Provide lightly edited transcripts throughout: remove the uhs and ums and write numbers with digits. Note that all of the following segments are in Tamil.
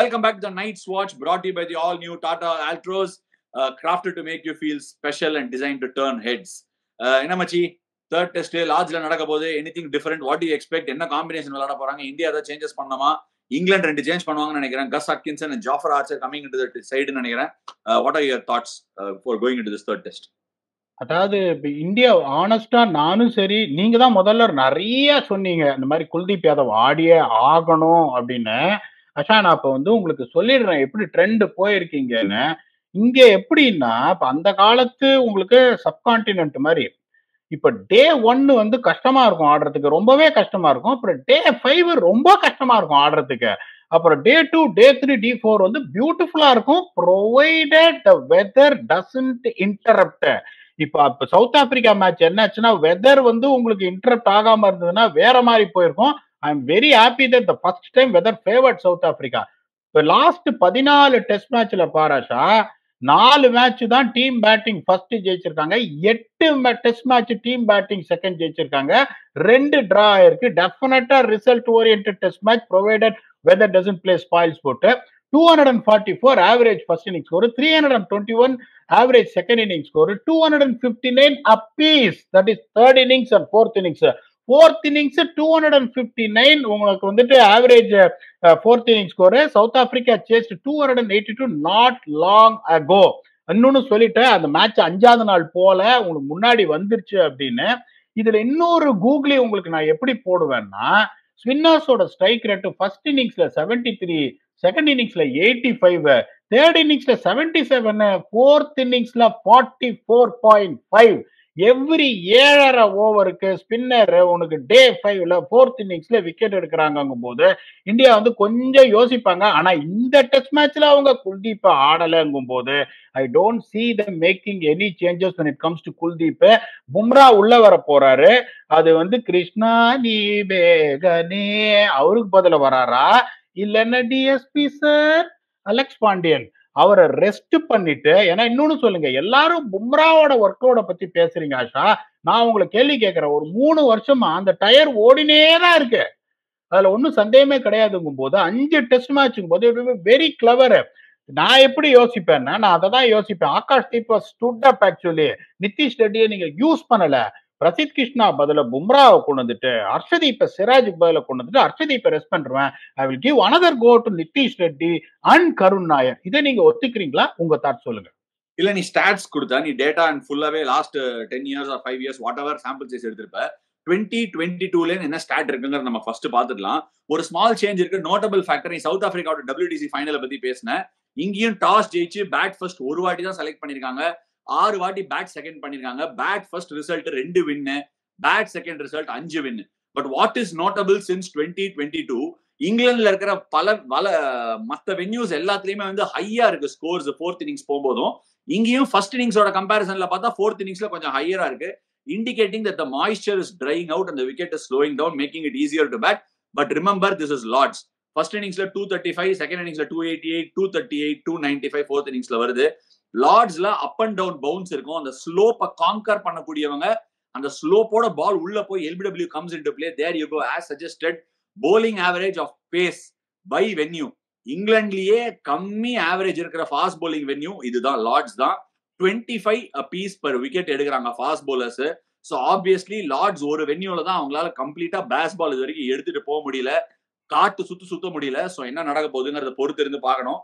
Welcome back to the Night's Watch, brought to you by the all-new Tata Altros, crafted to make you feel special and designed to turn heads. என்ன மச்சி தேர்ட் டெஸ்ட் லார்ஜ்ல நடக்க போகுது. Anything different? What to you expect? என்ன காம்பினேஷன் விளையாட போறாங்க? இந்தியா ஏதாவது சேஞ்சஸ் பண்ணணுமா? இங்கிலாந்து 2 சேஞ்ச் பண்ணுவாங்கன்னு நினைக்கிறேன். Gus Atkinson and Jofra Archer coming into the சைடுன்னு நினைக்கிறேன். What are your thoughts for going into this third test? அதாவது இப்ப இந்தியா ஆனஸ்டா நானும் சரி, நீங்க தான் முதல்ல நிறைய சொன்னீங்க இந்த மாதிரி குல்தீப் யாதவ் ஆடியே ஆகணும் அப்படின்னு. ஆஷா, நான் இப்ப உங்களுக்கு சொல்லிடுறேன் எப்படி ட்ரெண்ட் போயிருக்கீங்கன்னு. இங்க எப்படின்னா, இப்ப அந்த காலத்து உங்களுக்கு சப்கான்டினென்ட் மாதிரி இப்ப டே 1 கஷ்டமா இருக்கும் ஆடுறதுக்கு, ரொம்பவே கஷ்டமா இருக்கும். அப்புறம் டே 5 ரொம்ப கஷ்டமா இருக்கும் ஆடுறதுக்கு. அப்புறம் டே 2, டே 3, டே 4 பியூட்டிஃபுல்லா இருக்கும், provided the weather doesn't interrupt. இப்ப சவுத் ஆப்பிரிக்கா மேட்ச் என்னாச்சுன்னா, வெதர் உங்களுக்கு இன்டரப்ட் ஆகாம இருந்ததுன்னா வேற மாதிரி போயிருக்கும். I am very happy that the first time weather favoured South Africa. இப்ப லாஸ்ட் 14 டெஸ்ட் மேட்ச்ல பாராஷா 4 மேட்ச் தான் டீம் பேட்டிங் ஃபர்ஸ்ட் ஜெயிச்சிருக்காங்க, 8 test match team batting second ஜெயிச்சிருக்காங்க, 2 டிரா ஆயிருக்கு. டெஃபினட்டா result oriented test match provided weather doesn't play spoil sport. 244 average first inning score, 321 average second inning score, 259 அப்பீஸ், that is third innings and fourth innings. Fourth innings 259 உங்களுக்கு average fourth inning score. South Africa chased 282 not long ago. இன்னொன்னு சொல்லிட்டேன், அந்த மேட்ச் 5ஆவது நாள் போல உங்களுக்கு முன்னாடி வந்துருச்சு அப்படின்னு. இதுல இன்னொரு கூகுளி நான் எப்படி போடுவேன்னா, ஸ்பின்னர்ஸோட ஸ்ட்ரைக் ரேட் ஃபர்ஸ்ட் இன்னிங்ஸ்ல 73, செகண்ட் இன்னிங்ஸ்ல 85, தேர்ட் இன்னிங்ஸ்ல 77, ஃபோர்த் இன்னிங்ஸ்ல 44.5. எவ்ரி 7.5 ஓவருக்கு ஸ்பின்னர் டே 5ல ஃபோர்த் இன்னிங்ஸ்ல விக்கெட் எடுக்கிறாங்க போது இந்தியா கொஞ்சம் யோசிப்பாங்க. ஆனா இந்த டெஸ்ட் மேட்ச்ல அவங்க குல்தீப் ஆடலங்கும் போது I don't see them making any changes when it comes to Kuldeep. Bumrah உள்ள வர போறாரு. அது கிருஷ்ணா நீ பேகனே அவருக்கு பதில வராரா, இல்லன்னா டிஎஸ்பி சார் அலெக்ஸ் பாண்டியன் அவரை ரெஸ்ட் பண்ணிட்டு. ஏன்னா இன்னொன்னு சொல்லுங்க, எல்லாரும் பும்ராவோட ஒர்க்லோட பத்தி பேசுறீங்க ஆஷா. நான் உங்களை கேள்வி கேட்கிறேன், ஒரு 3 வருஷமா அந்த டயர் ஓடினேதான் இருக்கு, அதுல ஒன்னும் சந்தேகமே கிடையாதுங்கும் போது 5 டெஸ்ட் மேட்சும் போது வெரி கிளவர். நான் எப்படி யோசிப்பேன்னா, நான் அதை தான் யோசிப்பேன். Akash Deep stood up actually. Nitish ரெட்டியை நீங்க யூஸ் பண்ணல. பிரசித் கிருஷ்ணா பதில பும்ராவை கொண்டு வந்துட்டு ஹர்ஷதீப்பை சிராஜுக்கு பதில கொண்டு வந்துட்டு ஹர்ஷதீப்பை ரெஸ்ட் பண்றேன். I will give another go to Nitish Reddy and Karun Nair. இதை நீங்க ஒத்துக்கிறீங்களா? உங்க தாட் சொல்லுங்க. இல்ல, நீ ஸ்டாட்ஸ் கொடுத்தா, நீ டேட்டா அண்ட் ஃபுல்லாவே last 10 years or 5 years whatever sample size எடுத்திருப்ப. 2022 என்ன ஸ்டாட் இருக்குங்கிறது நம்ம ஃபர்ஸ்ட் பாத்துக்கலாம். ஒரு ஸ்மால் சேஞ்ச் இருக்கு. நோட்டபிள் ஃபேக்டர், நீ சவுத் ஆப்பிரிக்காவோட WDC ஃபைனலை பத்தி பேசினேன். இங்கேயும் டாஸ் ஜெயிச்சு பேட் ஃபர்ஸ்ட் ஒரு வாட்டி தான் செலக்ட் பண்ணிருக்காங்க, 6 வாட்டி பேட் செகண்ட் பண்ணிருக்காங்க. Bat first result 2 win, bat second result 5 win. But what is notable since 2022, இங்கிலாந்துல இருக்கிற பல மற்ற வென்யூஸ் எல்லாத்துலயுமே ஹையா இருக்கு ஸ்கோர்ஸ். ஃபோர்த் இன்னிங்ஸ் போகும்போதும் இங்கேயும் ஃபர்ஸ்ட் இன்னிங்ஸோட கம்பேரிசன்ல பார்த்தா ஃபோர்த் இன்னிங்ஸ்ல கொஞ்சம் ஹையரா இருக்கு, indicating that the moisture is drying out and the wicket is slowing down, making it easier to bat. But remember, this is Lords. First innings 235, second innings 288, 238, 295, fourth innings வருது. லார்ட்ஸ்ல அப் அண்ட் டவுன் பவுன்ஸ் இருக்கும். அந்த ஸ்லோப்பை கான்கர் பண்ணக்கூடியவங்க, அந்த ஸ்லோப்போட பால் உள்ள போய் LBW comes into play. There you go, as suggested. bowling average of pace by venue, இங்கிலாந்துலயே கம்மி ஆவரேஜ் இருக்கிற ஃபாஸ்ட் bowling venue இதுதான், லார்ட்ஸ் தான். 25 பீஸ் per விக்கெட் எடுக்கிறாங்க fast bowlers. So obviously Lord's ஒரு வென்யூல தான் அவங்களால கம்ப்ளீட்டா பேஸ் பால் இது வரைக்கும் எடுத்துட்டு போக முடியல, காட்டு சுத்த முடியல. ஸோ என்ன நடக்க போகுதுங்கிறத பொறுத்து இருந்து பார்க்கணும்.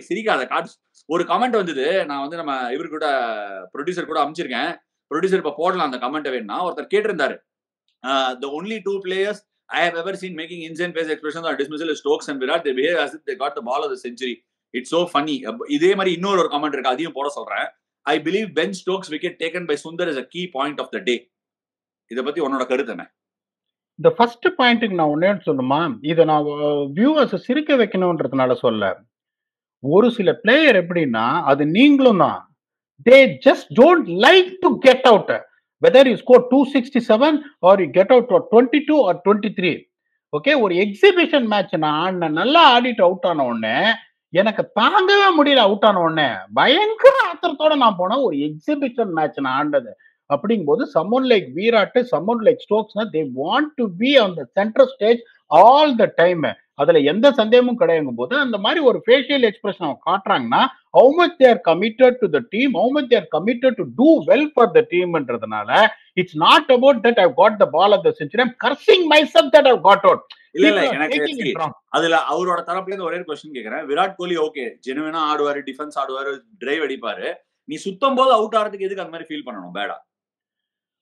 சிரிக்காத, காட்டு. ஒரு கமெண்ட் வந்தது, நான் நம்ம இவரு கூட ப்ரொடியூசர் கூட அமைச்சிருக்கேன். ப்ரொடியூசர் இப்ப போடலாம் அந்த கமெண்ட் வேணும்னா. ஒருத்தர் கேட்டிருந்தாரு, the only 2 players I have ever seen making insane face expressions or dismissal is Stokes and Virat. They behave as if they got the ball of the century. It's so funny. இதே மாதிரி இன்னொரு கமெண்ட் இருக்கு, அதையும் போட சொல்றேன். I believe Ben Stokes wicket taken by Sundar is a key point of the day. இத பத்தி உன்னோட கருத்து என்ன? இந்த ஃபர்ஸ்ட் பாயிண்ட்டுக்கு நான் ஒன்னே சொல்லுமா, இதை நான் வியூவர்ஸ் சிரிக்க வைக்கணும்ன்றதுனால சொல்ல. ஒரு சில பிளேயர் எப்படின்னா, அது நீங்களும் தான், they just don't like to get out. Whether you score 267 or you get out for 22 or 23. Okay, ஒரு எக்ஸிபிஷன் மேட்ச் நான் நல்லா ஆடிட்டு அவுட் ஆன உடனே எனக்கு தாங்கவே முடியல. அவுட் ஆன உடனே பயங்கர ஆத்திரத்தோட நான் போனேன். ஒரு எக்ஸிபிஷன் மேட்ச் நான் ஆண்டது. அப்படிங்கும்போது someone like Virat, someone like Stokes, they want to be on the center stage all the time. அதுல எந்த சந்தேகமும் கிடையாதுங்கும் போது அந்த மாதிரி ஒரு ஃபேஷியல் எக்ஸ்பிரஷன் அவங்க காட்டுறாங்கன்னா how much they are committed to the team, how much they are committed to do well for the teamன்றதுனால it's not about that I've got the ball at the century, I'm cursing myself that I've got out. இல்ல எனக்கு அதுல அவரோட தரப்புல இருந்து ஒரே கொஸ்டின் கேக்குறேன். Virat Kohli okay ஜெனுவினா ஆடுவாரு, defence ஆடுவாரு, drive அடிப்பாரு. நீ சுத்தம் போது அவுட் ஆறதுக்கு எதுக்கு அந்த மாதிரி ஃபீல் பண்ணணும்? பேடா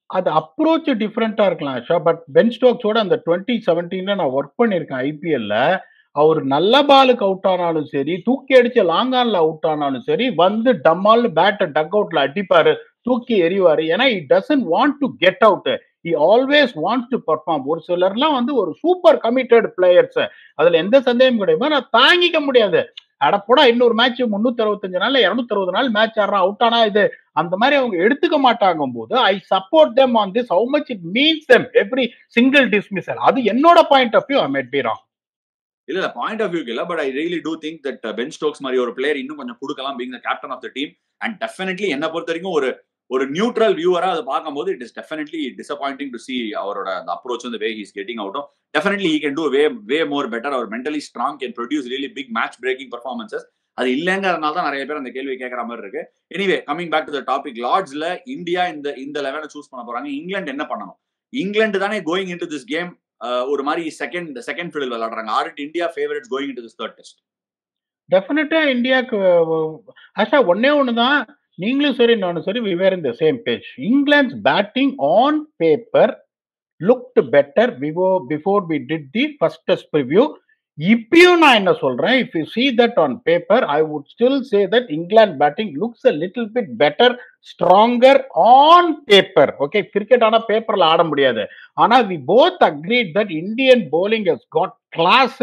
அது அப்ரோச் டிஃப்ரெண்டா இருக்கலாம் ஆஷா. பட் பென் ஸ்டோக்ஸோட அந்த 2017 நான் ஒர்க் பண்ணியிருக்கேன் ஐபிஎல்ல. அவர் நல்ல பாலுக்கு அவுட் ஆனாலும் சரி, தூக்கி அடிச்ச லாங் ஆன்ல அவுட் ஆனாலும் சரி, வந்து டம்மால் பேட்டை டக் அவுட்ல அடிப்பாரு, தூக்கி எறிவாரு. ஏன்னா he doesn't want to get out, he always wants to perform. ஒரு சிலர்லாம் வந்து ஒரு சூப்பர் கமிட்டட் பிளேயர்ஸ், அதுல எந்த சந்தேகமும் கிடையாது. நான் தாங்கிக்க முடியாது, அடப்போடா இன்னொரு மேட்ச் 365 நாள் 260 நாள் மேட்ச் ஆடுறான், அவுட் ஆனா இது அந்த மாதிரி அவங்க எடுத்துக்க மாட்டாங்க போது I support them on this, how much it means them every single dismissal. அது என்னோட point of view. I might be wrong. இல்ல பாயிண்ட் ஆஃப் வியூ இல்ல, but I really do think that Ben Stokes மாதிரி ஒரு பிளேயர் இன்னும் கொஞ்சம் கொடுக்கலாம், being the captain of the team. And definitely என்ன பொறுத்த வரைக்கும் ஒரு நியூட்ரல் வியூவரா அதை பார்க்கும்போது it is definitely disappointing to see அவரோட அந்த அப்ரோச் வந்து way he is getting out. Definitely he can do way more better. அவர் mentally strong, can produce really big match breaking performances. அது இல்லைங்கிறதுனால தான் நிறைய பேர் அந்த கேள்வி கேட்கற மாதிரி இருக்கு. Anyway coming back to the topic, லார்ட்ஸ்ல இந்தியா இந்த 11 சூஸ் பண்ண போறாங்க. இங்கிலாந்து என்ன பண்ணணும்? இங்கிலாந்து தானே கோயிங் இன்டு திஸ் கேம் ஒரு மாதிரி செகண்ட் ஃபீல்ட் விளையாடுறாங்க. R it India favourites going into this third test? டெஃபினட்டா இந்தியாக்கு ஆஷா ஒன்னே ஒண்ணுதான், நீங்களும் சரி நானும் சரி we were in the same page. England's batting on paper looked better before we did the first test preview. இப்பயும் நான் என்ன சொல்றேன், if you see that on paper, I would still say that England batting looks a little bit better, stronger on paper. Okay, cricket ஆனா பேப்பர்ல ஆட முடியாது. ஆனா we both agreed that Indian bowling has got class,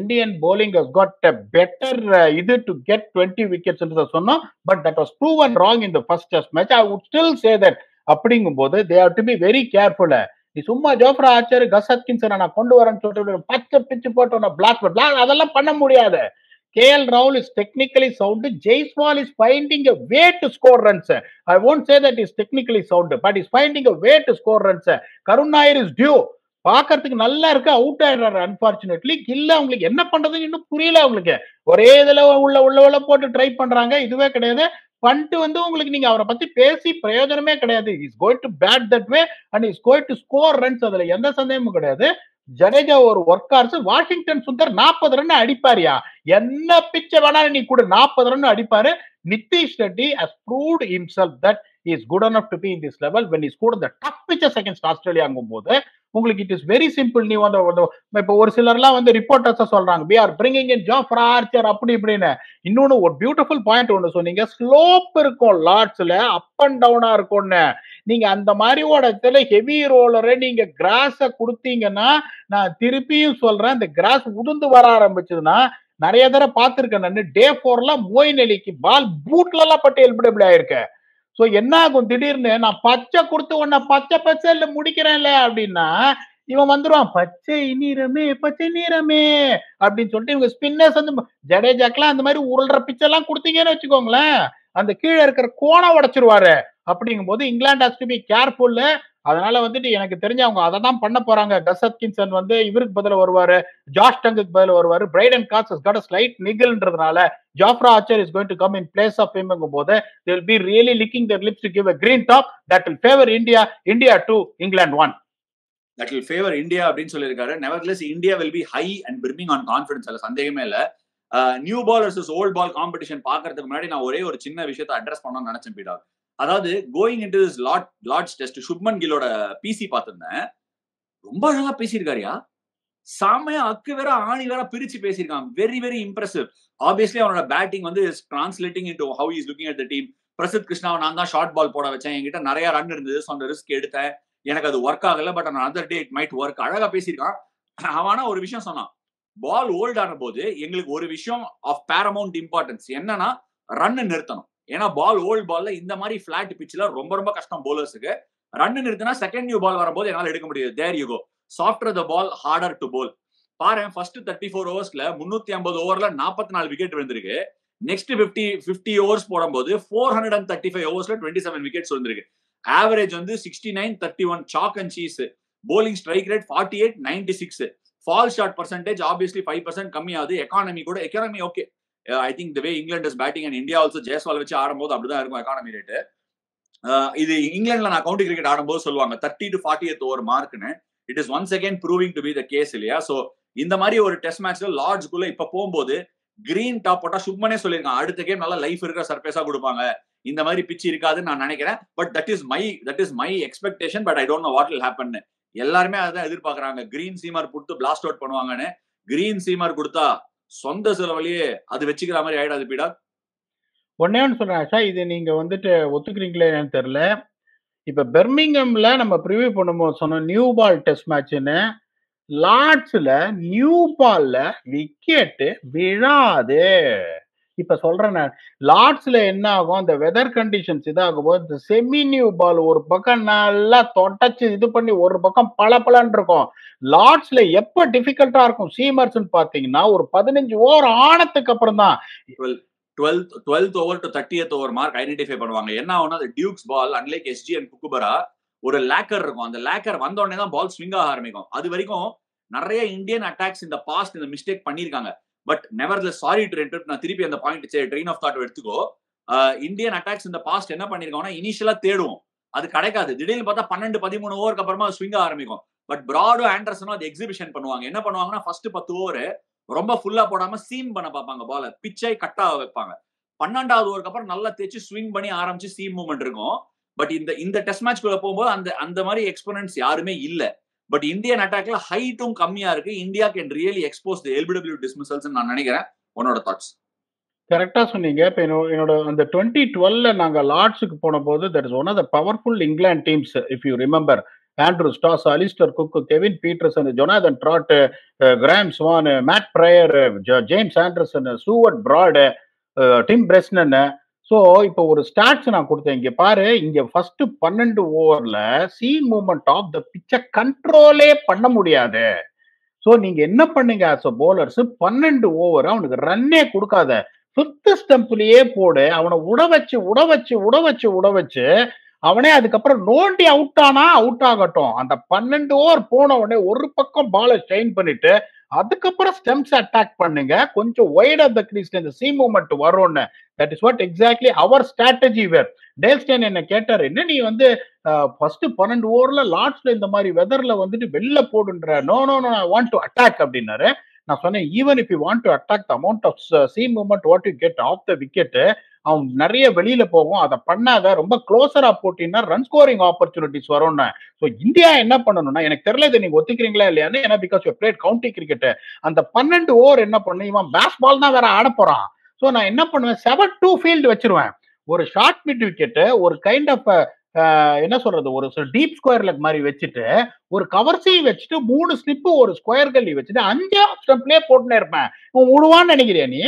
Indian bowling has got a better இது to get 20 wickets என்று சொன்னோம். But that was proven wrong in the first test match. I would still say that அப்படிங்கும் போது they have to be very careful. நீ சும்மா ஜோஃப்ரா ஆர்ச்சர், கஸ் ஹட்கின்சனை நான் கொண்டு வரேன்னு சொல்லிட்டு பச்சை பிச்சு போட்டு பிளாக் அதெல்லாம் பண்ண முடியாது. KL Rahul is technically sound, Jaiswal is finding a way to score runs. I won't say that he's technically sound, but he's finding a way to score runs. Karun Nair is due, பாக்கிறதுக்கு நல்லா இருக்கு, அவுட் ஆயிடுறாரு அன்பார்ச்சுனேட்லி. இல்ல அவங்களுக்கு என்ன பண்றதுன்னு இன்னும் புரியல. அவங்களுக்கு ஒரே இதுல உள்ள போட்டு ட்ரை பண்றாங்க. இதுவே கிடையாது பண்ணிட்டு வந்து உங்களுக்கு நீங்க அவரை பத்தி பேசி பிரயோஜனமே கிடையாது. Is going to bat that way and is going to score runs, அதுல எந்த சந்தேகமும் கிடையாது. ஜடேஜா ஒரு work horse, Washington Sundar 40 run அடிப்பாரியா, என்ன பிச்ச வேணாலும் நீ கூட 40 ரன் அடிப்பாரு. Nitish Reddy has proved himself that he is good enough to be in this level when he scored the tough pitches against Australia. போது உங்களுக்கு இட் இஸ் வெரி சிம்பிள். நீ வந்து இப்ப ஒரு சிலர்லாம் வந்து ரிப்போர்ட்டர்ஸ் சொல்றாங்க we are bringing in Jofra Archer அப்படி இப்படின்னு. இன்னொன்னு ஒரு பியூட்டிஃபுல் பாயிண்ட் ஒண்ணு சொன்னீங்க, ஸ்லோப் இருக்கும் லார்ட்ஸ்ல, அப் அண்ட் டவுனா இருக்கும்னு. நீங்க அந்த மாதிரி இடத்துல ஹெவி ரோலரை நீங்க கிராஸ கொடுத்தீங்கன்னா, நான் திருப்பியும் சொல்றேன், இந்த கிராஸ் உதிர்ந்து வர ஆரம்பிச்சதுன்னா, நிறைய தடவை பார்த்திருக்கேன் நான். டே 4ல மோயின் அலிக்கு பால் பூட்ல எல்லாம் பட்டு எல்பிடபிள் ஆயிருக்கு. சோ என்ன ஆகும், திடீர்னு நான் பச்சை கொடுத்து உன்னை பச்சை பச்சைல முடிக்கிறேன்ல அப்படின்னா இவன் வந்துருவான், பச்சை நீரமே பச்சை நீரமே அப்படின்னு சொல்லிட்டு. இவங்க ஸ்பின்னர்ஸ் வந்து ஜடேஜாக்கெல்லாம் அந்த மாதிரி உருள்ற பிச்செல்லாம் கொடுத்தீங்கன்னு வச்சுக்கோங்களேன், அந்த கீழே இருக்கிற கோணம் உடைச்சிருவாரு. அப்படிங்கும் போது England has to be careful. அதனால வந்துட்டு எனக்கு தெரிஞ்சு அவங்க அதை தான் பண்ண போறாங்க. கஸ் ஹட்கின்சன் வந்து இவருக்கு பதில வருவாரு, ஜாஷ் டங்குக்கு பதில வருவாரு. Brydon Carse has got a slight niggleன்றதுனால Jofra Archer is going to come in place of him. போது they will be really licking their lips to give a green top that will favor India 2, England 1. That will favor India அப்படின்னு சொல்லியிருக்காரு. Nevertheless, India will be high and brimming on confidence. அதுல சந்தேகமே இல்ல. நியூ பால் வர்சஸ் ஓல்ட் பால் காம்படிஷன் பாக்குறதுக்கு முன்னாடி நான் ஒரே ஒரு சின்ன விஷயத்தை அட்ரஸ் பண்ணணும்னு நினைச்சேன் பீடா. அதாவது going into this Lord's test Shubman கில்லோட பிசி பார்த்திருந்தேன். ரொம்ப அழகா பேசியிருக்காருயா, செமையா அக்கு வேற ஆணி வேற பிரிச்சு பேசியிருக்கான். Very very impressive. ஆப்வியஸ்லி அவனோட பேட்டிங் வந்து is translating into how is looking at the team. Prasidh கிருஷ்ணாவை நான் தான் ஷார்ட் பால் போட வச்சேன், என்கிட்ட நிறைய ரன் இருந்தது, ஸோ அந்த ரிஸ்க் எடுத்தேன், எனக்கு அது ஒர்க் ஆகல, but on other day it might work. அழகா பேசியிருக்கான். அவனா ஒரு விஷயம் சொன்னான், பால் ஓல்ட் ஆன போது எங்களுக்கு ஒரு விஷயம் ஆஃப் பேரமவுண்ட் இம்பார்ட்டன்ஸ் என்னன்னா ரன் நிறுத்தணும். ஏன்னா பால் ஓல்ட் பால்ல இந்த மாதிரி பிளாட் பிட்ச்ல ரொம்ப ரொம்ப கஷ்டம் போலர்ஸுக்கு. ரன் நிறுத்தினா செகண்ட் நியூ பால் வரும்போது என்னால எடுக்க முடியாது. There you go, softer the ball harder to bowl. பாரு, ஃபர்ஸ்ட் 34 ஓவர்ஸ்ல 350 ஓவர்ல 44 விக்கெட் விழுந்திருக்கு. நெக்ஸ்ட் 50 ஓவர்ஸ் போடும்போது 435 ஓவர்ஸ்ல 27 விக்கெட்ஸ் வந்திருக்கு. ஆவரேஜ் வந்து 69-31 chalk and cheese. Bowling strike rate 48-96. False shot percentage obviously 5% கம்மியாகுது. Economy okay. I think the way England is batting and India also Jaiswal வச்சு ஆடும்போது அப்படிதான் இருக்கும் எக்கானமி ரேட்டு. இது இங்கிலாந்துல நான் கவுண்டி கிரிக்கெட் ஆடும்போது சொல்லுவாங்க 30 to 40th ஓவர் மார்க்னு. It is once again proving to be the case இல்லையா? சோ இந்த மாதிரி ஒரு டெஸ்ட் மேட்ச்ல லார்ட்ஸ்குள்ள இப்ப போகும்போது கிரீன் டாப் போட்டா சுப்மனே சொல்லியிருக்கான் அடுத்த கேம் நல்லா லைஃப் இருக்கிற சர்ஃபேஸா கொடுப்பாங்க, இந்த மாதிரி பிச் இருக்காதுன்னு நான் நினைக்கிறேன். But that is my expectation. But I don't know what will happen. எல்லாருமே அதான் எதிர்பார்க்கறாங்க, கிரீன் சீமர் கொடுத்து பிளாஸ்ட் அவுட் பண்ணுவாங்கன்னு. கிரீன் சீமர் கொடுத்தா சொந்த செலவுலயே அது வச்சுக்கிற மாதிரி ஆயிடாது பீடா. ஒன்னே ஒன்று சொல்றேன் சார், இது நீங்க வந்துட்டு ஒத்துக்கிறீங்களே என்னன்னு தெரியல. இப்ப பெர்மிங்ஹாம்ல நம்ம ப்ரிவியூ பண்ணும்போது சொன்னோம் நியூ பால் டெஸ்ட் மேட்ச்னு. லார்ட்ஸ்ல நியூ பால்ல விக்கெட் விழாது. இப்ப சொல்றேன் நான், லார்ட்ஸ்ல என்ன ஆகும், அந்த வெதர் கண்டிஷன்ஸ் இதாகும் போது இந்த செமி நியூ பால் ஒரு பக்கம் நல்லா தொடச்சு இது பண்ணி ஒரு பக்கம் பளபளன்னு இருக்கும். லார்ட்ஸ்ல எப்ப டிஃபிகல்ட்டா இருக்கும் சீமர்ஸ் பாத்தீங்கன்னா ஒரு 15 ஓவர் ஆனதுக்கு அப்புறம் தான். 12th over to 30th over mark identify பண்ணுவாங்க. என்ன ஆகும்னா அது Dukes ball, unlike SG and Kookaburra ஒரு லேக்கர் இருக்கும். அந்த லேக்கர் வந்த உடனே தான் பால் ஸ்விங் ஆக ஆரம்பிக்கும். அது வரைக்கும் நிறைய இந்தியன் அட்டாக்ஸ் இந்த பாஸ்ட் இந்த மிஸ்டேக் பண்ணிருக்காங்க. பட் நெவர்தெலஸ், சாரி டு இன்டரப்ட், நான் திருப்பி அந்த பாயிண்ட் ட்ரெயின் ஆஃப் தாட் எடுத்துக்கோ. இந்தியன் அட்டாக்ஸ் இந்த பாஸ்ட் என்ன பண்ணிருக்காங்கன்னா இனிஷியலா தேடுவோம், அது கிடைக்காது. திடீர்னு பார்த்தா 12-13 ஓவருக்கு அப்புறமா ஸ்விங் ஆரம்பிக்கும். பட் பிராடோ ஆண்டர்சனும் அது எக்ஸிபிஷன் பண்ணுவாங்க. என்ன பண்ணுவாங்கன்னா ஃபர்ஸ்ட் 10 ஓவர் ரொம்ப ஃபுல்லா போடாம சீம் பண்ண பார்ப்பாங்க, பால பிச்சை கட்டா வைப்பாங்க. 12வது ஓவருக்கு அப்புறம் நல்லா தேய்ச்சி ஸ்விங் பண்ணி ஆரம்பிச்சு சீம் மூவ்மெண்ட் இருக்கும். பட் இந்த டெஸ்ட் மேட்ச்க்குள்ள போகும்போது அந்த மாதிரி எக்ஸ்போனன்ட்ஸ் யாருமே இல்ல. பட் இந்தியன் அட்டாக்ல ஹைட்டும் கம்மியா இருக்கு. India can really expose the LBW dismissals நான் நினைக்கிறேன். உன்னோட தாட்ஸ்? கரெக்டா சொன்னீங்க. இப்ப என்னோட அந்த 2012ல நாங்க லார்ட்ஸுக்கு போன போது that is one of the powerful England teams if you remember. Andrew Strauss, Alastair Cook, Kevin Pietersen, Jonathan Trott, Graeme Swann, Matt Prior, James Anderson, Stuart Broad, Tim Bresnan. So இப்போ ஒரு ஸ்டாட்ஸ் நான் கொடுத்தேன், இங்க பாரு. இங்க ஃபர்ஸ்ட் 12 ஓவர்ல சீம் மூவ்மெண்ட் ஆஃப் த பிச்சை கண்ட்ரோலே பண்ண முடியாது. ஸோ நீங்க என்ன பண்ணுங்க ஆஸ் அ போலர்ஸ், 12 ஓவர் அவனுக்கு ரன்னே கொடுக்காத, 5th ஸ்டம்ப்லயே போடு. அவனை உட வச்சு அவனே அதுக்கப்புறம் நோண்டி அவுட் ஆனா அவுட் ஆகட்டும். அந்த 12 ஓவர் போன உடனே ஒரு பக்கம் பாலை ஸ்ட்ரெயின் பண்ணிட்டு அதுக்கப்புறம் ஸ்டெம்ஸ் அட்டாக் பண்ணுங்க. கொஞ்சம் வைட் ஆஃப் த கிரீஸ்ல இந்த சீம் மூவ்மெண்ட் வரும்னு. தட் இஸ் வாட் எக்ஸாக்ட்லி அவர் ஸ்ட்ராட்டஜி வேர். டேல் ஸ்டெயின் என்ன கேட்டாரு, என்ன நீ வந்து ஃபர்ஸ்ட் 12 ஓவர்ல லார்ட்ஸ்ல இந்த மாதிரி வெதர்ல வந்துட்டு வெளில போடுன்ற. No I want to attack அப்படின்னாரு. நான் சொன்னேன், even if you want to attack the amount of seam movement what you get off the wicket, அவன் நிறைய வெளியில போகும். அதை பண்ணாத, ரொம்ப க்ளோசரா போட்டீங்கன்னா ரன் ஸ்கோரிங் ஆப்பர்ச்சுனிட்டிஸ் வரும்னு. ஸோ இந்தியா என்ன பண்ணணும்னா, எனக்கு தெரியல இதை நீங்க ஒத்துக்கிறீங்களா இல்லையான்னு, ஏன்னா because you played county cricket. அந்த 12 ஓவர் என்ன பண்ணு, இவன் பேஸ் பால் தான் வேற ஆட போறான். ஸோ நான் என்ன பண்ணுவேன், 7-2 ஃபீல்டு வச்சிருவேன். ஒரு ஷார்ட் மிட் விக்கெட், ஒரு கைண்ட் ஆஃப் என்ன சொல்றது, ஒரு டீப் ஸ்கொயர் லெக் மாதிரி வச்சுட்டு, ஒரு கவர்ஸி வச்சுட்டு, 3 ஸ்லிப்பு, ஒரு ஸ்கொயர் கல்லி வச்சுட்டு 5 ஸ்டெம்ப்லயே போட்டுனே இருப்பேன். விடுவான்னு நினைக்கிறியா நீ?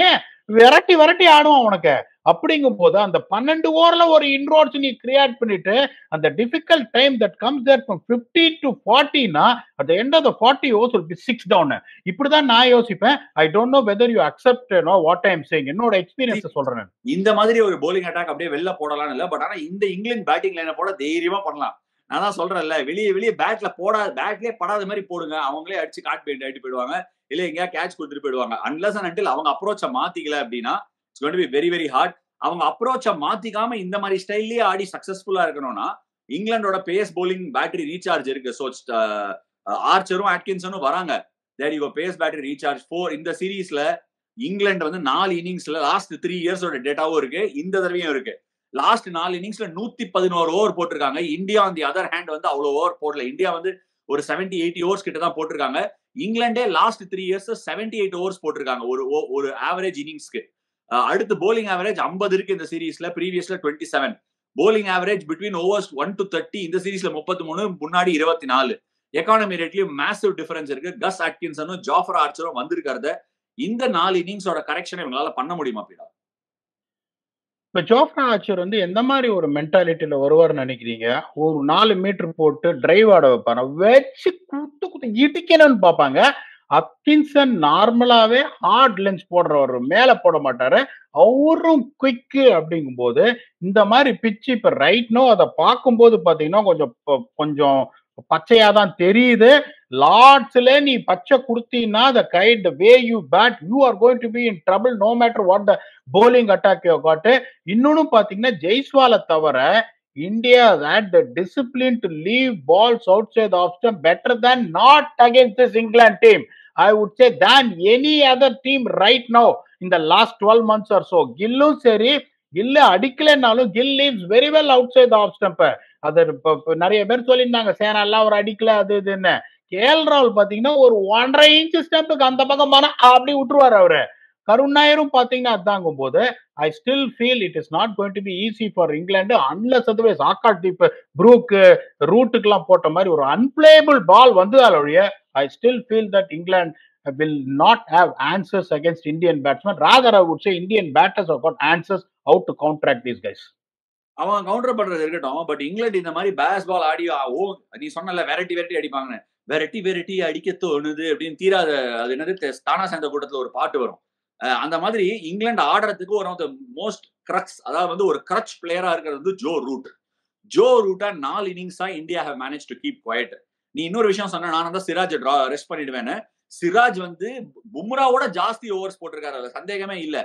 விரட்டி ஆடுவான் உனக்கு. அப்படிங்கும் போது அந்த 12 ஓவர்ல ஒரு இன்ரோட்ஸ் நீ கிரியேட் பண்ணிட்டு, அந்த difficult time that comes there from 50 to 40னா at the end of the 40 overs will be 6 down. இப்படிதான் நான் யோசிப்பேன். I don't know whether you accept what I am saying. என்னோட எக்ஸ்பீரியன்ஸ் சொல்றேன். இந்த மாதிரி ஒரு bowling அட்டாக் அப்படியே வெளில போடலாம் இல்ல. பட் ஆனா இந்த இங்கிலாந்து பேட்டிங் லைனை போட தைரியமா பண்ணலாம். நான் தான் சொல்றேன்ல, வெளியே பேட்லயே படாத மாதிரி போடுங்க. அவங்களே அடிச்சு ஆட்டி போயிடுவாங்க. இல்ல எங்கேயா கேட்ச் கொடுத்துட்டு போயிடுவாங்க. அன்லஸ் அண்ட் அன்டில் அவங்க அப்ரோச்சை மாத்திக்கல அப்படின்னா it's going to be very very hard. அவங்க அப்ரோச்சை மாத்திக்காம இந்த மாதிரி ஸ்டைல்லயே ஆடி சக்சஸ்ஃபுல்லா இருக்கணும்னா இங்கிலாண்டோட பேஸ் bowling பேட்டரி ரீசார்ஜ் இருக்கு. ஸோ ஆர்ச்சரும் அட்கின்சனும் வராங்க. There you pace battery recharge 4. இந்த சீரீஸ்ல இங்கிலாந்து வந்து 4 இன்னிங்ஸ்ல லாஸ்ட் 3 இயர்ஸோட டேட்டாவும் இருக்கு, இந்த தடவையும் இருக்கு. லாஸ்ட் 4 இன்னிங்ஸ்ல 111 ஓவர் போட்டிருக்காங்க. India on the other hand வந்து அவ்வளவு ஓவர் போடல. இந்தியா வந்து ஒரு 70-80 ஓவர்ஸ் கிட்ட தான் போட்டிருக்காங்க. இங்கிலாண்டே லாஸ்ட் 3 இயர்ஸ் 78 ஓவர்ஸ் போட்டிருக்காங்க ஒரு ஆவரேஜ் இன்னிங்ஸ்க்கு. அடுத்து போலிங் ஆவரேஜ் 50 இருக்கு இந்த சீரீஸ்ல, ப்ரீவியஸ்ல 27. Bowling average between overs 1 to 30 இந்த சீரீஸ்ல 33, முன்னாடி 24. எக்கானமி ரேட்லயும் மேசிவ் டிஃபரன்ஸ் இருக்கு. கஸ் அட்கின்சனும் ஜாஃபர் ஆர்ச்சரும் வந்திருக்கிறத இந்த 4 இன்னிங்ஸோட கரெக்ஷனை இவங்களால பண்ண முடியுமா பீடா? இப்ப ஜோஃப்ரா ஆர்ச்சர் வந்து எந்த மாதிரி ஒரு மென்டாலிட்டியில வருவார்னு நினைக்கிறீங்க? ஒரு 4 மீட்டர் போட்டு டிரைவ் ஆட வைப்பாங்க, வச்சு குத்து இடிக்கணும்னு பார்ப்பாங்க. அட்கின்சன் நார்மலாவே ஹார்ட் லென்ஸ் போடுறவர், மேல போட மாட்டாரு. அவரும் குயிக்கு. அப்படிங்கும் போது இந்த மாதிரி பிச்சு இப்ப ரைட் நோ அதை பார்க்கும்போது பாத்தீங்கன்னா கொஞ்சம் பச்சையாதான் தெரியுது. லார்ட்ஸ்ல நீ பச்சை கொடுத்தீங்கன்னா the kind the way you bat you are going to be in trouble no matter what the bowling attack you got. இன்னொன்னு பாத்தீங்கன்னா ஜெய்ஸ்வாலை தவிர India had the discipline to leave balls outside the off stump better than not against this England team. I would say than any other team right now in the last 12 months or so. கில்லும் சரி, கில்ல அடிக்கலனாலும் kill leaves very well outside the off stump. அது நிறைய பேர் சொல்லியிருந்தாங்க சேனாலாம் அவர் அடிக்கல அது இதுன்னு. கேஎல் ராகுல் பாத்தீங்கன்னா ஒரு 1.5 இன்ச் ஸ்டெம்புக்கு அந்த பக்கம் போனா அப்படி விட்டுருவாரு அவரு. கருண் நாயரும் பாத்தீங்கன்னா அதாங்கும் போது I still feel it is not going to be easy for England unless otherwise Akash Deep Brook ரூட்டுக்கு எல்லாம் போட்ட மாதிரி ஒரு அன்பிளேபிள் பால் வந்ததால் ஒழிய I still feel that England will not have answers against Indian batsmen. Rather, I would say Indian batters have got answers how to counteract these guys. அவன் கவுண்டர் பண்றது இருக்கட்டும், பட் இங்கிலாந்து இந்த மாதிரி பேஸ் பால் ஆடி நீ சொன்னல வெரைட்டி அடிப்பாங்க, வெரைட்டி அடிக்க தோணுது அப்படின்னு தீராத அது என்னது தானா சேர்ந்த கூட்டத்துல ஒரு பாட்டு வரும். அந்த மாதிரி இங்கிலாந்து ஆடுறதுக்கு ஒரு ஆஃப் த மோஸ்ட் கிரக்ஸ், அதாவது வந்து ஒரு கிரச் பிளேயரா இருக்கிறது வந்து ஜோ ரூட்டா 4 இன்னிங்ஸா India have manage to keep quiet. நீ இன்னொரு விஷயம் சொன்ன, நான் தான் சிராஜ் ரெஸ்ட் பண்ணிடுவேன்னு. சிராஜ் வந்து பும்ராவோட ஜாஸ்தி ஓவர்ஸ் போட்டிருக்காரு, அதுல சந்தேகமே இல்ல.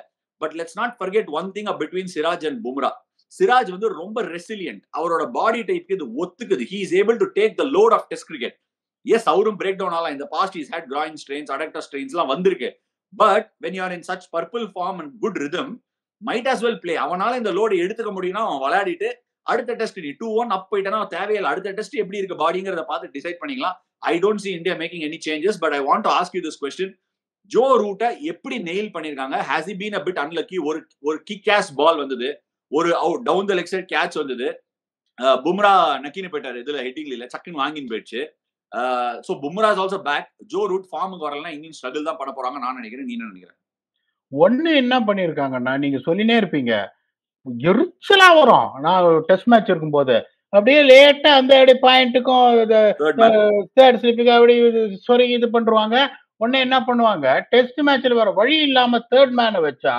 But let's not forget one thing between Siraj and Bumrah. Siraj வந்து ரொம்ப ரெசிலியன்ட், அவரோட பாடி டைப்க்கு இது ஒத்துக்குது. He is able to take the load of test cricket. Yes, அவரும் பிரேக் டவுன் ஆகலாம். இந்த past is had groin strains, adductor strains எல்லாம் வந்திருக்கு. But when you are in such purple form and good rhythm, might as well play. அவனால இந்த லோடு எடுத்துக்க முடியும்னா அவன் விளையாடிட்டு அடுத்த டெஸ்ட் நீ 2-1 அப் போயிட்டனா தேவையில்லை, அடுத்த டெஸ்ட் எப்படி இருக்கு பாடிங்கிறத பார்த்து டிசைட் பண்ணிக்கலாம். I don't see India making any changes, but I want to ask you this question. Joe ரூட்டை எப்படி நெயில் பண்ணிருக்காங்க? has he been a bit unlucky? ஒரு கிக் ஆஸ் பால் வந்தது, ஒரு down the leg side catch வந்தது, பும்ரா நக்கின்னு போயிட்டாரு, இதுல ஹெட்டிங்ல சக்குன்னு வாங்கின்னு போயிடுச்சு. So Bumrah is also back. Joe Root ஃபார்முக்கு வரலன்னா இங்கிலாந்து ஸ்ட்ரகிள் தான் பண்ண போறாங்க நான் நினைக்கிறேன். நீ என்ன நினைக்கிறேன்? ஒண்ணு என்ன பண்ணிருக்காங்கன்னா, நீங்க சொல்லினே இருப்பீங்க, எரிச்சலா வரும். நான் டெஸ்ட் மேட்ச் இருக்கும் போது அப்படியே லேட்டா அந்த பாயிண்ட்டுக்கும் தேர்ட் ஸ்லிப்புக்கு அப்படி சொருகி இது பண்றாங்க. உடனே என்ன பண்ணுவாங்க, டெஸ்ட் மேட்ச்ல வர வழி இல்லாம தேர்ட் மேனை வச்சா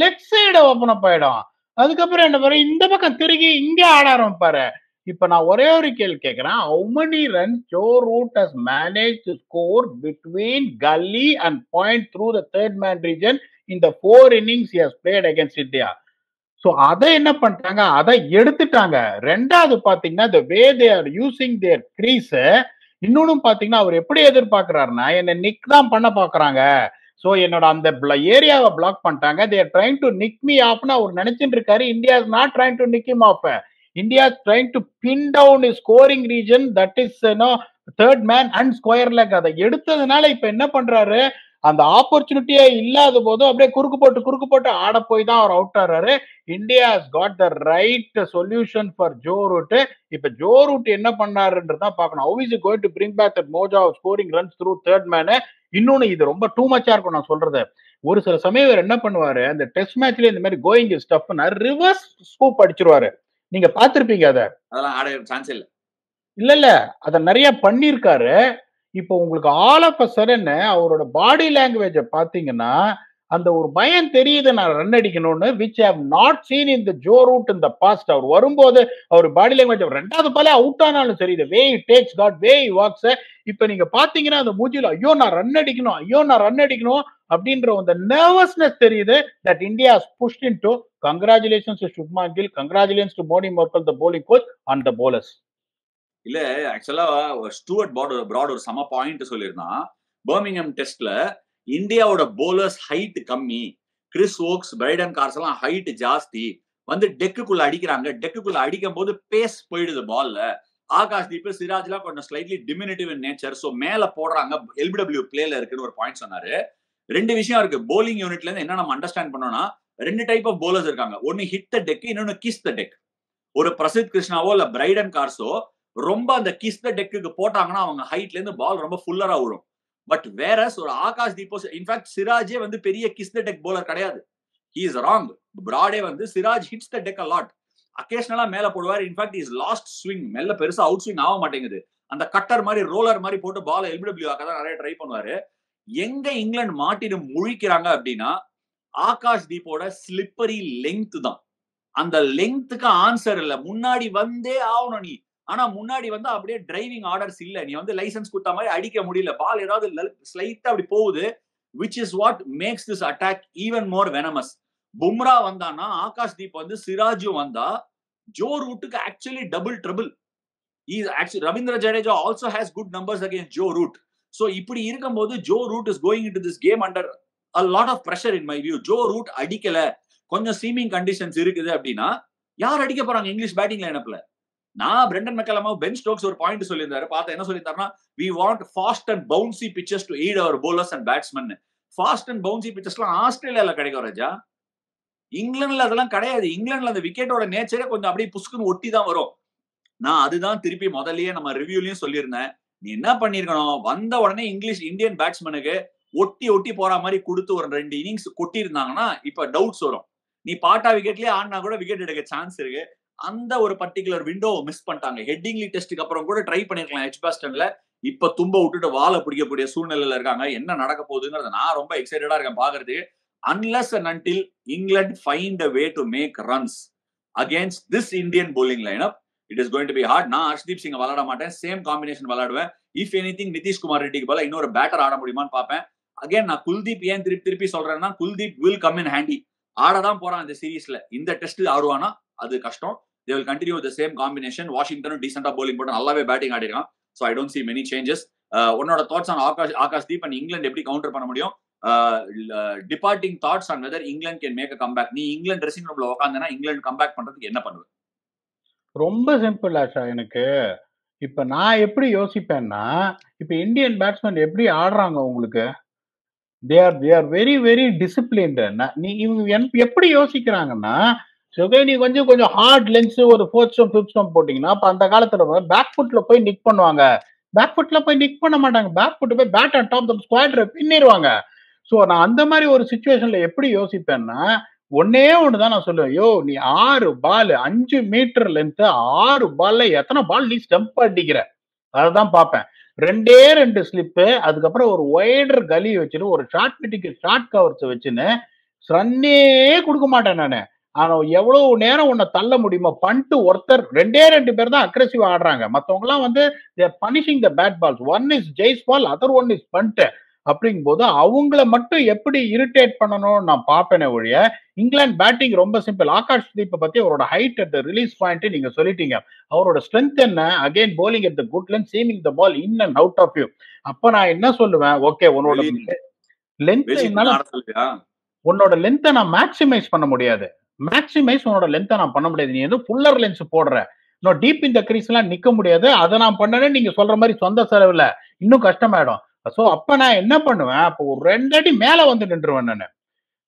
லெஃப்ட் சைடு ஓபன் அப் ஆயிடும். அதுக்கப்புறம் என்ன பாரு, இந்த பக்கம் திருகி இங்க ஆட ஆரம்பிப்பாரு. இப்ப நான் ஒரே ஒரு கேள்வி கேட்கிறேன், how many runs Joe Root has managed to score between gully and point through the third man region in the 4 innings he has played against India? So அதை என்ன பண்ணிட்டாங்க, அதை எடுத்துட்டாங்க. ரெண்டாவது பாத்தீங்கன்னா the way they are using their crease, இன்னொன்னு பாத்தீங்கன்னா அவர் எப்படி எதிர்பார்க்கிறாருன்னா என்ன நிக் தான் பண்ண பாக்குறாங்க. சோ என்னோட அந்த ஏரியாவை பிளாக் பண்ணிட்டாங்க. they are trying to nick me off னு அவர் நினைச்சிட்டு இருக்காரு. India is not trying to nick him off. India is trying to pin down his scoring region, that is third man and square leg. அதை எடுத்ததுனால இப்ப என்ன பண்றாரு, அந்த ஆப்பர்ச்சுனிட்டியே இல்லாத போதும் அப்படியே குறுக்கு போட்டு ஆட போய் தான் அவர் அவுட் ஆறாரு. India has got the right solution for Joe Root. இப்ப ஜோ ரூட் என்ன பண்ணாருன்றதான் பார்க்கணும். how is he going to bring back that mojo of scoring runs through third man? இன்னொன்னு இது ரொம்ப டூ மச்சா இருக்கும் நான் சொல்றது. ஒரு சில சமயம் இவர் என்ன பண்ணுவாரு, அந்த டெஸ்ட் மேட்ச்ல இந்த மாதிரி கோயிங் ஸ்டஃப்னா ரிவர்ஸ் ஸ்கூப் அடிச்சிருவாரு. நீங்க பாத்திருப்பீங்க அத. அதெல்லாம் ஆட சான்ஸ் இல்ல. இல்ல அத நிறைய பண்ணிருக்காரு. இப்போ உங்களுக்கு ஆல் ஆஃப் அ சடன் அவரோட பாடி லாங்குவேஜ பாத்தீங்கன்னா அந்த ஒரு பயம் தெரியுது, நான் ரன் அடிக்கணும்னு, which I have not seen in the Joe Root in the past. அவர் வரும்போது அவர் பாடி லாங்குவேஜ், ரெண்டாவது பாலே அவுட் ஆனாலும் சரி, the way he takes God, way he walks, இப்ப நீங்க பாத்தீங்கன்னா அந்த மூஞ்சில ஐயோ நான் ரன் அடிக்கணும் அப்படின்ற அந்த நர்வஸ்னஸ் தெரியுது. that India has pushed into. Congratulations to Shubman Gill, congratulations to Moni Merkel, the bowling coach, and the bowlers. இல்ல ஆக்சுவலா ஸ்டூவர்ட் பிராட் ஒரு சம பாயிண்ட் சொல்லியிருந்தான். பர்மிங்ஹாம் டெஸ்ட்ல இந்தியாவோட போலர்ஸ் ஹைட் கம்மி, கிறிஸ் ஓக்ஸ், பிரைடன் கார்ஸ் எல்லாம் ஹைட் ஜாஸ்தி, வந்து டெக்குக்குள்ள அடிக்கிறாங்க. டெக்குக்குள்ள அடிக்கும் போது பேஸ் போயிடுது பால்ல. ஆகாஷ் தீப், சிராஜ் எல்லாம் கொஞ்சம் ஸ்லைட்லி டிமினிட்டிவ் இன் நேச்சர், சோ மேல போடுறாங்க, எல்பிடபிள்யூ பிளேல இருக்குன்னு ஒரு பாயிண்ட் சொன்னாரு. ரெண்டு விஷயம் இருக்கு போலிங் யூனிட்ல இருந்து என்ன நம்ம அண்டர்ஸ்டாண்ட் பண்ணோம்னா, ரெண்டு டைப் ஆஃப் போலர்ஸ் இருக்காங்க. ஒன்னு ஹிட் த டெக், இன்னொன்னு கிஸ் த டெக். ஒரு பிரசித் கிருஷ்ணாவோ இல்ல பிரைடன் கார்ஸோ ரொம்ப அந்த கிஸ் த டெக்குக்கு போட்டாங்கன்னா அவங்க ஹைட்ல இருந்து பால் ரொம்ப ஃபுல்லரா விழும். பட் வேற ஒரு ஆகாஷ் தீபோ, இன்ஃபேக்ட் சிராஜே வந்து பெரிய கிஸ் த டெக் போலர் கிடையாது. He is wrong. பிராடே வந்து Siraj hits the deck a lot, அகேஷனலா மேல போடுவார். இன்ஃபேக்ட் இஸ் லாஸ்ட் ஸ்விங் மெல்ல பெருசா அவுட் ஸ்விங் ஆக மாட்டேங்குது, அந்த கட்டர் மாதிரி ரோலர் மாதிரி போட்டு பால் எல்பிடபிள்யூ ஆக்க தான் நிறைய ட்ரை பண்ணுவாரு. எங்க இங்கிலாந்து மாட்டிட்டு முழிக்கிறாங்க அப்படின்னா ஆகாஷ் தீப்போட ஸ்லிப்பரி லெங்த் தான். அந்த லெங்த்துக்கு ஆன்சர் இல்ல, முன்னாடி வந்தே ஆகணும் நீ, ஆனா முன்னாடி வந்து அப்படியே டிரைவிங் ஆர்டர்ஸ் இல்ல. நீ வந்து லைசன்ஸ் குடுத்த மாதிரி அடிக்க முடியல. பால் ஏதாவது ஸ்லைட்டா அப்படி போகுது. which is what makes this attack even more venomous. Bumrah வந்தானா, ஆகாஷ் தீப் வந்து சிராஜும் வந்தா, ஜோ ரூட்டுக்கு actually double trouble. Ravindra Jadeja also has good numbers against Joe Root. So இப்படி இருக்கும்போது Joe Root is going into this game under a lot of pressure in my view. Joe Root அடிக்கல, கொஞ்சம் சீமிங் கண்டிஷன்ஸ் இருக்குது அப்படின்னா யார் அடிக்க போறாங்க இங்கிலீஷ் பேட்டிங் லைனப்ல? நான் பிரெண்டன் மெக்கலமா, பென் ஸ்டோக்ஸ் ஒரு பாயிண்ட் சொல்லியிருந்தாரு. பார்த்தா என்ன சொல்லியிருந்தாருன்னா, we want fast and bouncy pitches to aid our bowlers and batsmen. Fast and bouncy பிச்சஸ்லாம் ஆஸ்திரேலியால கிடைக்கும் ராஜா. இங்கிலாந்துல அதெல்லாம் கிடையாது. இங்கிலாந்துல அந்த விக்கெட்டோட நேச்சரே கொஞ்சம் அப்படியே புஷ்குன்னு ஒட்டி தான் வரும். நான் அதுதான் திருப்பி முதல்லயே நம்ம ரிவ்யூலயும் சொல்லியிருந்தேன். நீ என்ன பண்ணிருக்கணும், வந்த உடனே இந்தியன் பேட்ஸ்மேனுக்கு ஒட்டி ஒட்டி போற மாதிரி கொடுத்து ஒரு 2 இன்னிங்ஸ் கொட்டி இருந்தாங்கன்னா இப்ப டவுட்ஸ் வரும். நீ பாட்டா விக்கெட்லயே ஆடினா கூட விக்கெட் எடுக்க சான்ஸ் இருக்கு. அந்த ஒரு பர்டிகுலர் விண்டோ மிஸ் பண்ணிட்டாங்க. ஹெட்டிங்லி டெஸ்ட்டுக்கு அப்புறம் கூட ட்ரை பண்ணிருக்கலாம் எட்ஜ்பாஸ்டன்ல. இப்ப தும்ப விட்டுட்டு வாழை பிடிக்கக்கூடிய சூழ்நிலையில இருக்காங்க. என்ன நடக்க போகுதுங்கிறத நான் ரொம்ப எக்ஸைட்டடா இருக்கேன் பாக்குறதுக்கு. unless and until England find a way to make runs against this Indian bowling lineup, it is going to be hard. நான் ஹர்ஷ்தீப் சிங் விளையாட மாட்டேன், சேம் காம்பினேஷன் விளையாடுவேன். இஃப் எனிதிங் நிதிஷ் குமார் ரெட்டிக்கு போல இன்னொரு பேட்டர் ஆட முடியுமான்னு பார்ப்பேன். அகைன் நான் குல்தீப் ஏன் திருப்பி சொல்றேன்னா, Kuldeep will come in handy. ஆடதான் போறான் இந்த சீரீஸ்ல. இந்த டெஸ்ட் ஆடுவானா அது கஷ்டம். they will continue with the same combination. வாஷிங்டனும் டீசென்ட்டா bowling போட்டு நல்லாவே பேட்டிங் ஆடிருக்கான். so I don't see many changes. உன்னோட thoughts on Akash Deep and England எப்படி கவுண்டர் பண்ண முடியும்? Departing thoughts on whether England can make a comeback. நீ இங்கிலாந்து ட்ரெஸ்ஸிங் ரூம்ல உட்கார்ந்தனா இங்கிலாந்து கம்பேக் பண்றதுக்கு என்ன பண்ணுவ? ரொம்ப சிம்பிள் ஆஷா. எனக்கு இப்ப நான் எப்படி யோசிப்பேன்னா, இப்ப இந்தியன் பேட்ஸ்மேன் எப்படி ஆடுறாங்க உங்களுக்கு, they are very very disciplined. நீ இவங்க எப்படி யோசிக்கிறாங்கன்னா, நீ கொஞ்சம் ஹார்ட் லென்ஸ் ஒரு 4th ஸ்டம்ப் 5th ஸ்டம்ப் போட்டீங்கன்னா, அப்ப அந்த காலத்துல பேக் ஃபுட்ல போய் நிக் பண்ணுவாங்க. பேக் ஃபுட்ல போய் நிக் பண்ண மாட்டாங்க. பேக் ஃபுட் போய் பேட் அண்ட் டாப் த ஸ்குவாட்ர பின்னிடுவாங்க. சோ நான் அந்த மாதிரி ஒரு சிச்சுவேஷன்ல எப்படி யோசிப்பேன்னா, ஒன்னே ஒண்ணுதான் நான் சொல்லுவேன். யோ நீ 6 பால் 5 மீட்டர் லென்த், 6 பால்ல எத்தனை பால் நீ ஸ்டம்ப் அடிக்கிற, அதான் பார்ப்பேன். 2 ஸ்லிப்பு, அதுக்கப்புறம் ஒரு ஒய்டர் கலி வச்சுட்டு ஒரு ஷார்ட் பிட்டிக்கு ஷார்ட் கவர்ஸ் வச்சுன்னு ரன்னே கொடுக்க மாட்டேன் நானு. ஆனா எவ்வளவு நேரம் உன்னை தள்ள முடியுமோ பண்ட்டு ஒருத்தர் 2 பேர் தான் அக்ரெசிவா ஆடுறாங்க. மத்தவங்க எல்லாம் வந்து punishing the bad balls. One is Jaiswal, other one is Pant. அப்படிங்கும் போது அவங்கள மட்டும் எப்படி இரிட்டேட் பண்ணணும்னு நான் பார்ப்பேனே ஒழிய, இங்கிலாந்து பேட்டிங் ரொம்ப சிம்பிள். ஆகாஷ் தீப்பை பத்தி அவரோட ஹைட் அட் ரிலீஸ் பாயிண்ட் நீங்க சொல்லிட்டீங்க. அவரோட ஸ்ட்ரென்த் என்ன? Again bowling at the good length, seaming the ball in and out of you. அப்ப நான் என்ன சொல்லுவேன், ஓகே உன்னோட லென்த்தை நான் மேக்சிமைஸ் பண்ண முடியாது. மேக்சிமைஸ் உன்னோட லென்த்தை நான் பண்ண முடியாது. நீ எதுவும் ஃபுல்லர் லென்ஸ் போடுற, இன்னும் டீப் இந்த கிரீஸ் எல்லாம் நிக்க முடியாது. அதை நான் பண்ணனே நீங்க சொல்ற மாதிரி சொந்த செலவுல இன்னும் கஷ்டமாயிடும். சோ அப்ப நான் என்ன பண்ணுவேன், அப்போ ஒரு 2 அடி மேல வந்து நின்றுவேன். நான்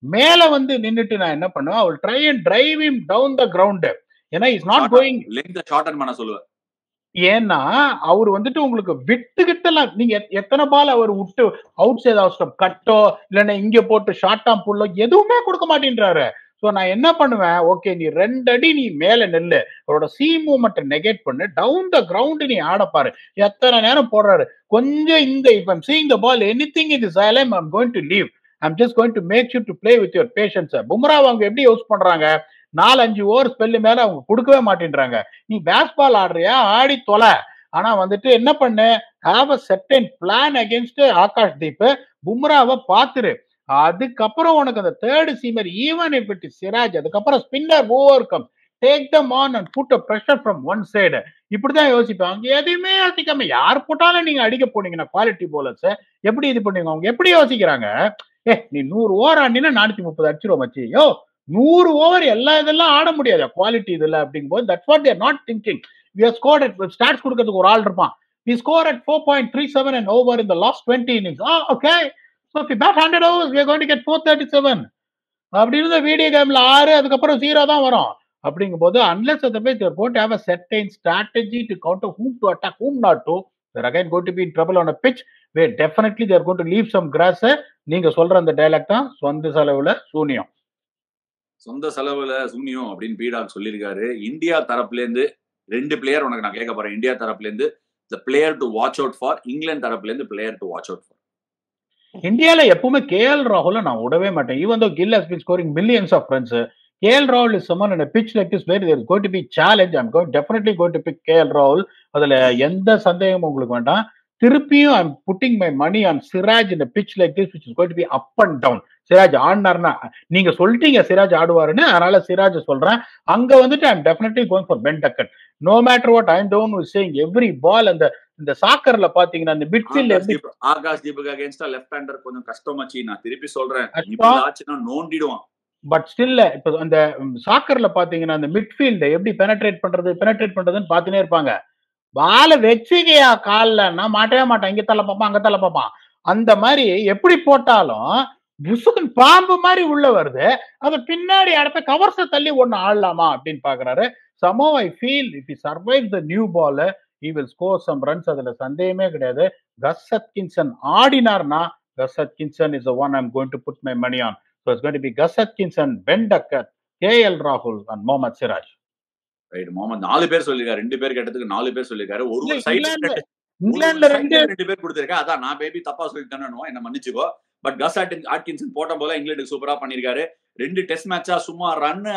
மேல வந்து நின்னுட்டு நான் என்ன பண்ணுவேன், I will try and drive him down the ground. ஏன்னா is not going length shorten பண்ண சொல்லுவேன். ஏன்னா அவர் வந்துட்டு உங்களுக்கு விட்டுகிட்டலாம். நீங்க எத்தனை பால் அவர் விட்டு அவுட் சைட் ஆஃப் ஸ்டம்ப் கட்டோ இல்லைன்னா இங்க போட்டு ஷார்ட் ஆம் புல்லோ எதுவுமே கொடுக்க மாட்டேன்றாரு. ஸோ நான் என்ன பண்ணுவேன், ஓகே நீ 2 அடி நீ மேல நெல்லு, அவரோட சி மூவ்மெண்ட்டை நெகேட் பண்ணு, டவுன் த கிரவுண்ட் நீ ஆடப்பாரு. எத்தனை நேரம் போடுறாரு கொஞ்சம் இந்த if I'm seeing the ball anything in this island I'm going to leave. I'm just going to make you to play with your patience. Bumrah அவங்க எப்படி யூஸ் பண்றாங்க, 4-5 ஓவர் ஸ்பெல்லு மேல அவங்க கொடுக்கவே மாட்டேன்றாங்க. நீ பேஸ் பால் ஆடுறியா, ஆடி தொலை. ஆனா வந்துட்டு என்ன பண்ணு, have a certain plan against Akash Deep. பும்ராவை பாத்துரு. அதுக்கப்புறம் உனக்கு அந்த 3rd seamer even if it is Siraj, அதுக்கப்புறம் spinner over come, take them on and put a pressure from one side. இப்படிதான் யோசிப்பாங்க. எதுவுமே யோசிக்காம யார் போட்டாலும் நீங்க அடிக்க போனீங்கன்னா குவாலிட்டி போலர்ஸ் எப்படி இது பண்ணுவீங்க? அவங்க எப்படி யோசிக்கிறாங்க, நீ 100 ஓவர் ஆடினா 430 அடிச்சிருவோம் மச்சி. யோ 100 ஓவர் எல்லா இதெல்லாம் ஆட முடியாது குவாலிட்டி இதுல. அப்படிங்கும்போது that's what they are not thinking. we have scored at stats கொடுக்கிறதுக்கு ஒரு ஆள் இருப்பான். we score at 4.37 and over in the last 20 innings. okay, so if we bat 100 overs we are going to get 437. அப்படி இருந்த வீடியோ கேம்ல 6 அதுக்கப்புறம் 0 தான் வரும். அப்படிங்கும்போது unless otherwise they are going to have a certain strategy to counter whom to attack, whom not to, they are again going to be in trouble on a pitch where definitely they are going to leave some grass. நீங்க சொல்ற அந்த டயலாக் தான் சொந்த செலவுல சூனியம். சொந்த செலவுல சூனியம் அப்படின்னு பீடாக் சொல்லியிருக்காரு. இந்தியா தரப்புல இருந்து 2 பிளேயர் உனக்கு நான் கேட்க போறேன். இந்தியா தரப்புல இருந்து the player to watch out for, England தரப்புல இருந்து player to watch out for. இந்தியால எப்பவுமே கேஎல் ராகுல நான் விடவே மாட்டேன். Even though Gill has been scoring millions of runs, KL Rahul is someone in a pitch like this where there is going to be challenge. I'm definitely going to pick KL Rahul. அதுல எந்த சந்தேகமும் உங்களுக்கு வேண்டாம். திருப்பியும் I'm putting my money on Siraj in a pitch like this which is going to be up and down. Siraj ஆடினார்னா நீங்க சொல்லிட்டீங்க சிராஜ் ஆடுவாருன்னு, அதனால சிராஜ் சொல்றேன். அங்க வந்துட்டு I'm definitely going for Ben Duckett. No matter what I'm doing with saying every ball அந்த இந்த சாக்கர்ல பாத்தீங்கன்னா அந்த மிட்ஃபீல்ட் எப்படி Akash Deepak against left hander கொஞ்சம் கஷ்டமாச்சு. நான் திருப்பி சொல்றேன், இப்படி ஆச்சுன்னா நோண்டிடுவான். பட் ஸ்டில் இப்ப அந்த சாக்கர்ல பாத்தீங்கன்னா அந்த மிட்ஃபீல்ட எப்படி பெனட்ரேட் பண்றதுன்னு பாத்துனே இருப்பாங்க. பால வச்சுக்கையா கால்லன்னா மாட்டவே மாட்டான், இங்க தள்ள பாப்பான் அங்க தள்ள பாப்பான். அந்த மாதிரி எப்படி போட்டாலும் புசுகன் பாம்பு மாதிரி உள்ள வருது, அது பின்னாடி அடுத்த கவர்ஸ தள்ளி ஒண்ணு ஆடலாமா அப்படின்னு பாக்குறாரு. somehow I feel if he survives the new ball he will score some runs, அதுல சந்தேகமே கிடையாது. கஸ் ஹட்கின்சன் ஆடினார்னா கஸ் ஹட்கின்சன் is the one I'm going to put my money on. So it's going to be Gus Hutchinson, Ben Duckett, KL Rahul and Mohammad Siraj. Right, Mohammad 4 பேர் சொல்லிருக்காரு, 2 பேர் கேட்டதுக்கு 4 பேர் சொல்லிருக்காரு. ஒரு இங்கிலாந்துல சைடுல 2 பேர் கொடுத்திருக்கா. அதான் நான் பேபி தப்பா சொல்லிட்டேன்னு என்ன மன்னிச்சுக்கோ. பட் கஸ் ஹாட்கின்சன் போட்ட போல இங்கிலாந்துக்கு சூப்பரா பண்ணிருக்காரு. 2 டெஸ்ட் மேட்சா சும்மா ரன்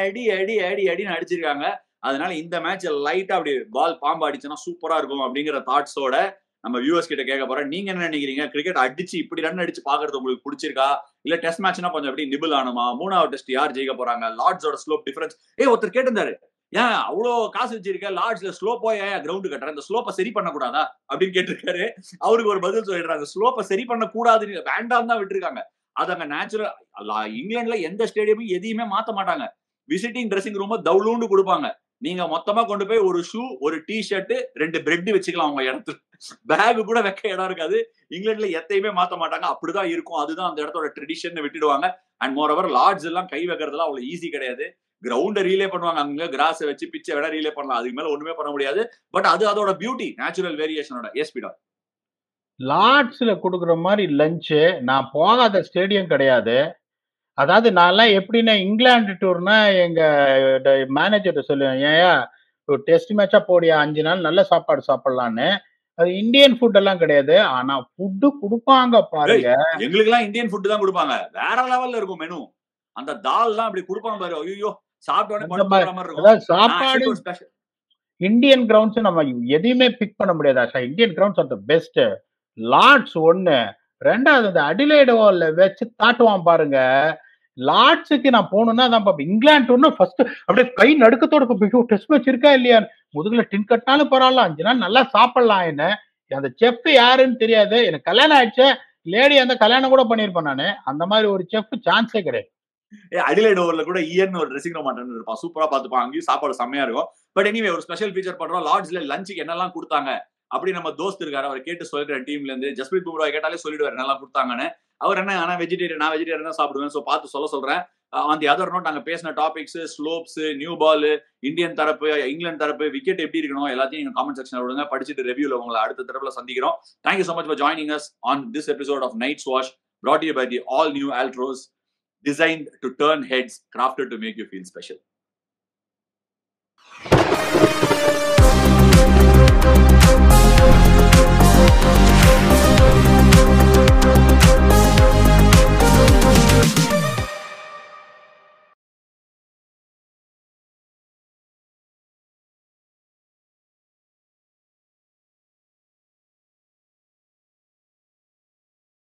அடி அடி அடி அடின்னு அடிச்சிருக்காங்க. அதனால இந்த மேட்ச் லைட்டா அப்படி பால் பாம்பு அடிச்சுன்னா சூப்பரா இருக்கும் அப்படிங்கிற தாட்ஸோட நம்ம வியூவர்ஸ் கிட்ட கேட்க போறேன். நீங்க என்ன நினைக்கிறீங்க? கிரிக்கெட் அடிச்சு இப்படி ரன் அடிச்சு பாக்குறது உங்களுக்கு பிடிச்சிருக்கா, இல்ல டெஸ்ட் மேட்ச்னா கொஞ்சம் எப்படி நிபிள் ஆனுமா? 3வது டெஸ்ட் யார் ஜெயிக்க போறாங்க? லார்ட்ஸோட ஸ்லோப் டிஃபரன்ஸ். ஒருத்தர் கேட்டிருந்தாரு, ஏன் அவ்வளோ காசு வச்சிருக்க லார்ட்ஸ்ல ஸ்லோப்போ ஏன் கிரவுண்ட் கட்டுற, இந்த ஸ்லோப்பை சரி பண்ணக்கூடாதா அப்படின்னு கேட்டிருக்காரு. அவருக்கு ஒரு பதில் சொல்லிடுறாங்க, ஸ்லோப்பை சரி பண்ண கூடாதுன்னு வேண்டாம் தான் விட்டுருக்காங்க. அது அங்க நேச்சுரல். இங்கிலாந்துல எந்த ஸ்டேடியமும் எதையுமே மாத்த மாட்டாங்க. விசிட்டிங் ட்ரெஸ்ஸிங் ரூம் தவுளூண்டு கொடுப்பாங்க. நீங்க மொத்தமா கொண்டு போய் ஒரு ஷூ, ஒரு டி ஷர்ட், 2 பிரெட் வச்சுக்கலாம் உங்க இடத்துல. பேக் கூட வைக்க இடம் இருக்காது. இங்கிலாந்துல எத்தையுமே மாத்த மாட்டாங்க, அப்படிதான் இருக்கும். அதுதான் அந்த இடத்தோட ட்ரெடிஷன் விட்டுடுவாங்க. அண்ட் மோர் ஓவர் லார்ட்ஸ் எல்லாம் கை வைக்கிறதுலாம் அவ்வளவு ஈஸி கிடையாது. கிரவுண்ட ரீலே பண்ணுவாங்க, அங்க கிராஸ் வச்சு பிச்சை வேணா ரீலே பண்ணலாம், அதுக்கு மேல ஒண்ணுமே பண்ண முடியாது. பட் அது அதோட பியூட்டி, நேச்சுரல் வேரியேஷனோட. எஸ்பிடா லார்ட்ஸ்ல கொடுக்குற மாதிரி லஞ்ச் நான் போகாத ஸ்டேடியம் கிடையாது. அதாவது நான்லாம் எப்படின்னா இங்கிலாந்து டூர்னா எங்க மேனேஜர் சொல்லுவேன், ஏன் ஒரு டெஸ்ட் மேட்சா போடியா 5 நாள் நல்ல சாப்பாடு சாப்பிடலான்னு. அது இந்தியன் ஃபுட் எல்லாம் கிடையாது, ஆனா ஃபுட்டு கொடுப்பாங்க பாருங்க. எங்களுக்கு எல்லாம் இந்தியன் ஃபுட் தான் கொடுப்பாங்க, வேற லெவல்ல இருக்கும் மெனு. அந்த தால் எல்லாம் அப்படி கொடுப்பாங்க பாரு, ஐயோ சாப்பிட்டோன்னே சாப்பாடு. இந்தியன் கிரவுண்ட்ஸ் நம்ம எதையுமே பிக் பண்ண முடியாது Asha. Indian grounds are the best. Lord's 1, 2வது அந்த அடிலைட் ஓவர்ல வச்சு தாட்டுவான் பாருங்க. லார்ட்ஸுக்கு நான் போகணும்னா தான் பாப்பேன். இங்கிலாந்து ஃபர்ஸ்ட் அப்படியே கை நடுக்கத்தோட டெஸ்ட் மேட்ச் இருக்கா இல்லையா, முதுகுல டின் கட்டினாலும் பரவாயில்ல, 5 நாள் நல்லா சாப்பிடலாம். என்ன அந்த செஃப் யாருன்னு தெரியாது, எனக்கு கல்யாணம் ஆயிடுச்சு, லேடி அந்த கல்யாணம் கூட பண்ணிருப்பேன் நானு. அந்த மாதிரி ஒரு செஃப் சான்ஸே கிடையாது. அடிலைட் ஓவர்ல கூட இயன் ஒரு ட்ரெஸ்ஸிங் ரூம் அட்டெண்டர் இருப்பான், சூப்பரா பாத்துப்பான், அங்கேயும் சாப்பாடு செம்மையா இருக்கும். பட் எனிவே ஒரு ஸ்பெஷல் ஃபீச்சர் பண்றோம். லார்ட்ஸ்ல லஞ்சுக்கு என்னெல்லாம் கொடுத்தாங்க அப்படி நம்ம தோஸ்த் இருக்காரு, அவர் கேட்டு சொல்றேன். டீம்ல இருந்து ஜஸ்பிரீத் பும்ரா கேட்டாலே சொல்லிடுவாரு நல்லா கொடுத்தாங்கன்னு. அவர் என்ன, ஆனா வெஜிடேரியன், நான் வெஜிடேரியன் தான் சாப்பிடுவேன். ஸோ பார்த்து சொல்றேன். ஆன் தி அதர் நோட், நாங்க பேசின topics, slopes, new ball, Indian தரப்பு, இங்கிலாந்து தரப்பு, விக்கெட் எப்படி இருக்கணும் எல்லாத்தையும் நீங்க காமெண்ட் செக்ஷன்ல விடுங்க. படிச்சுட்டு ரிவ்யூல உங்களை அடுத்த தரப்புல சந்திக்கிறோம். Thank you so much for joining us on this episode of Night's Watch, brought to you by the all new Altros, designed to turn heads, crafted to make you feel special.